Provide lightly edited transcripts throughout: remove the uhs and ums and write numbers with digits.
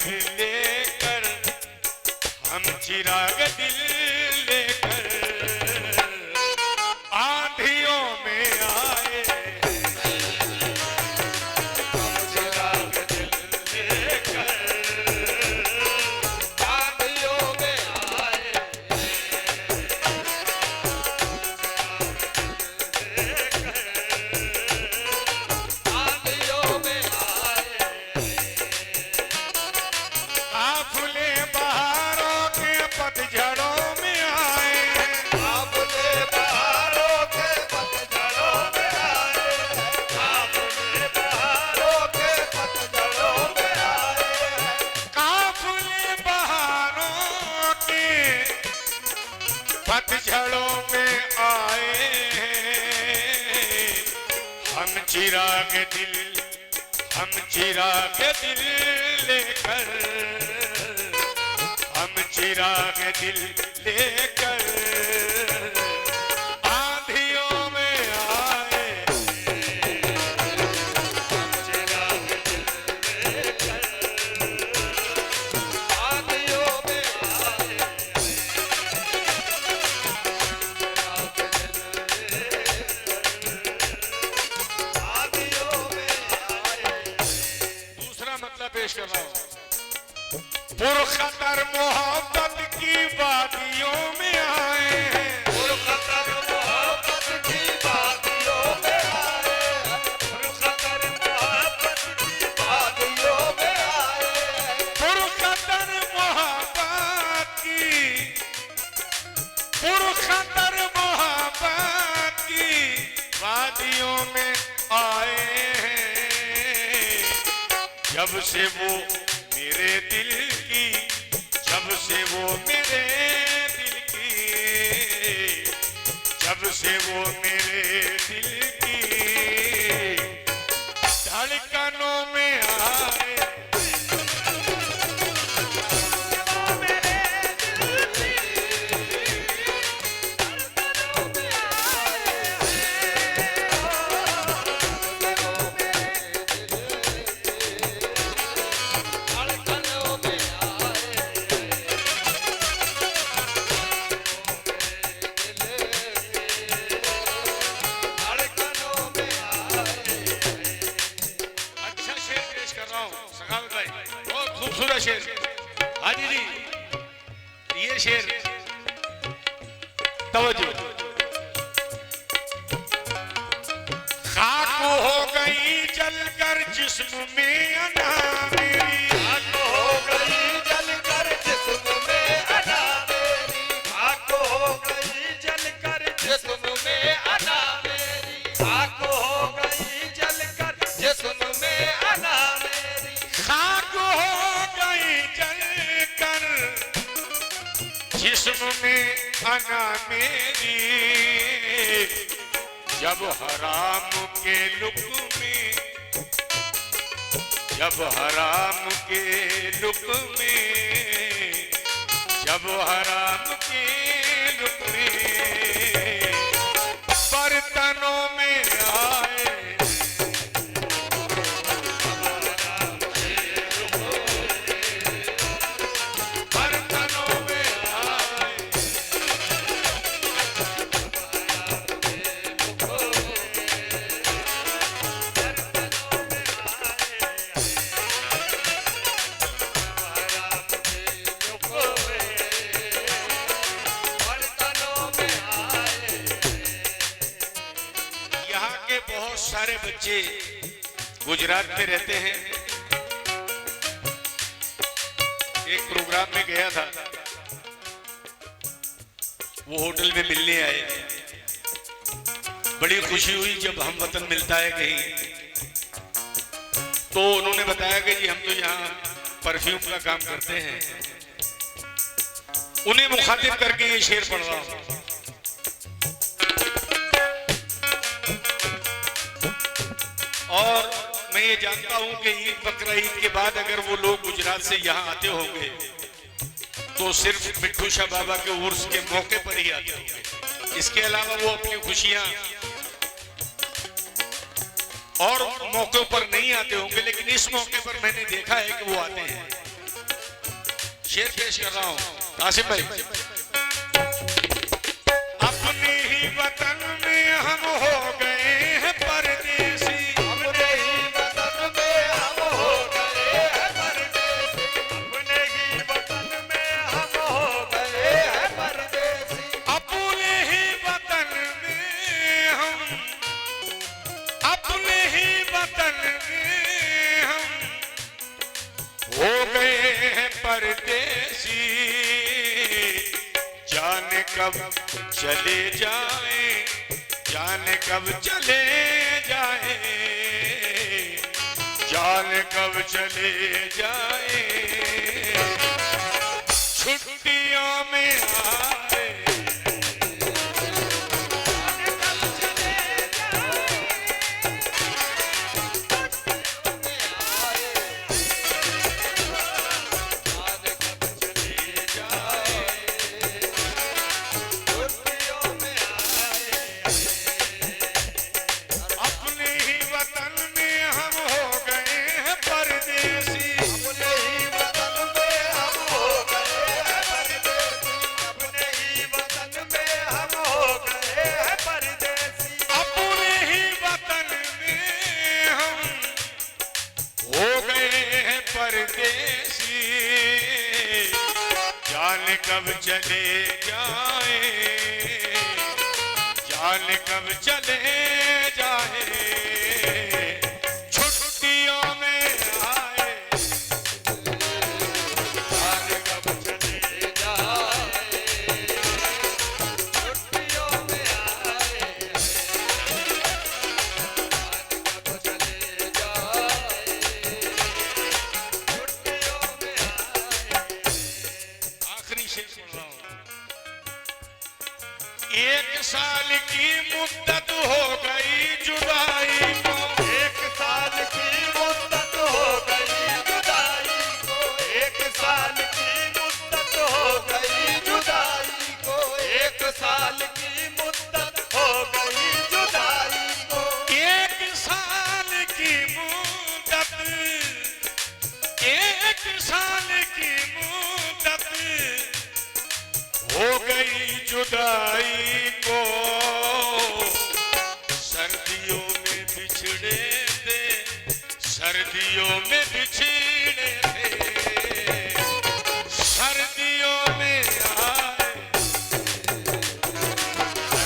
लेकर, हम चिराग दिल लेकर आंधियों में आए। हम चिराग दिल लेकर आंधियों में आए। आंधियों में आए। काफिले बहारों के पतझड़ों में आए। काफिले बहारों के पतझड़ों में आए। काफिले बहारों के पतझड़ों में आए। काफिले बहारों के पतझड़ों में आए। हम चिराग दिल, हम चिराग दिल लेकर, हम चिराग दिल लेकर आंधियों में आए। हम चिराग दिल लेकर आंधियों में आए। आंधियों में आए। दूसरा मतलब पेश कर रहा हूं। पुरखतर मोहब्बत की वादियों में आए हैं। पुरखतर मोहब्बत की वादियों में आए हैं। पुरखतर मोहब्बत की वादियों में आए हैं। पुरखतर मोहब्बत की, पुरखतर मोहब्बत की वादियों में आए हैं। जब से वो मेरे दिल की, जब से वो मेरे दिल की, जब से वो मेरे दिल की धड़कनों में आए। वो मेरे दिल की धड़कनों में आए। वो मेरे दिल धड़कनों में आए। धड़कनों में आए। अच्छा शेर पेश कर रहा हूँ सखावत भाई, बहुत खूबसूरत शेर। हाजी जी ये शेर तवज्जो। खाक हो गई जलकर जिस्म में अना मेरी। खाक हो गई जलकर जिस्म में अना मेरी। खाक हो गई जलकर जिस्म में अना मेरी। खाक हो गई जलकर जिस्म में अना मेरी। खाक हो गई जलकर जिस्म में अना मेरी। जब हराम के लुक़्मे, जब हराम के लुक़्मे, जब हराम के लुक़्मे बर्तनों में आए। बर्तनों में आए। बहुत सारे बच्चे गुजरात में रहते हैं। एक प्रोग्राम में गया था, वो होटल में मिलने आए। बड़ी खुशी हुई जब हम वतन मिलता है कहीं। तो उन्होंने बताया कि जी हम तो यहाँ परफ्यूम का काम करते हैं। उन्हें मुखातिब करके ये शेर पढ़ रहा हूँ। और मैं ये जानता हूं कि ईद बकरा ईद के बाद अगर वो लोग गुजरात से यहाँ आते होंगे तो सिर्फ मिट्ठू शाह बाबा के उर्स के मौके पर ही आते होंगे। इसके अलावा वो अपनी खुशियां और मौकों पर नहीं आते होंगे, लेकिन इस मौके पर मैंने देखा है कि वो आते हैं। शेर पेश कर रहा हूं कासिम भाई। अपने ही वतन में हम हो गए हैं परदेसी, अपने ही वतन में हम हो गए हैं परदेसी, अपने ही वतन में हम हो गए हैं परदेसी, अपने ही वतन में हम, अपने ही वतन में हम हो गए हैं परदेसी। जाने कब चले जाए, जाने कब चले जाए, जाने कब चले जाए, छुट्टियों में आए, अपने ही वतन में हम हो गए हैं परदेसी, अपने ही वतन में हम हो गए हैं परदेसी, अपने ही वतन में हम हो गए हैं परदेसी, अपने ही वतन में हम हो गए हैं परदेसी। जाने कब चले जाए, जाने कब चले जाए, छुट्टियों में आए, जाने कब चले जाए, छुट्टियों में आए, कब चले जाए, छुट्टियों में आए। आखिरी शेर सुन रहा हूं। एक साल की मुद्दत हो गई जुदाई को, एक साल की मुद्दत हो गई जुदाई को, एक साल की मुद्दत हो गई जुदाई को, एक साल की मुद्दत हो गई जुदाई को, एक साल की मुद्दत, एक साल की मुद्दत हो गई जुदाई को। सर्दियों में बिछड़े थे, सर्दियों में बिछड़े थे, सर्दियों में आए,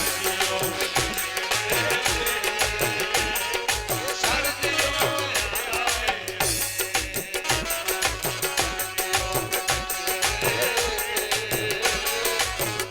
सर्दियों में सर्दियों में आए,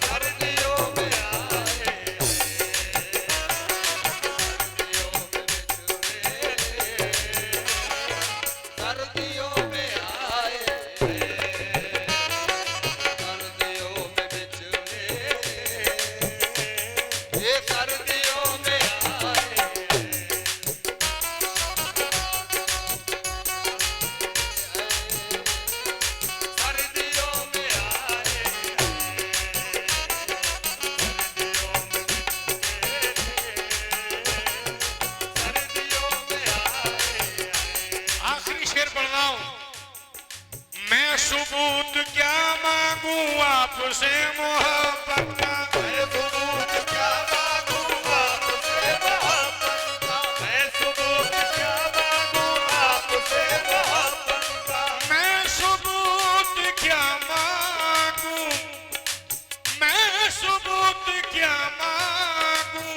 सर्दियों में आए, सर्दियों में आए, सर्दियों में बिछड़े, ये सर्दियों में आए, सर्दियों में आए, सर्दियों में आए। आखिरी शेर पढ़ रहा हूं। मैं सबूत क्या मांगू आपसे मोहब्बत का, मैं सबूत क्या मांगू आपसे मोहब्बत का, मैं सबूत क्या मांगू आपसे मोहब्बत का, मैं सबूत क्या मांगू, मैं सबूत क्या मांगू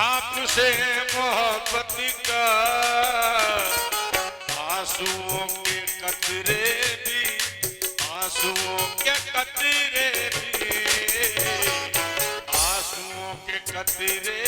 आपसे मोहब्बत का। आंसुओं के कतरे भी, आंसुओं के कतरे भी, आंसुओं के कतरे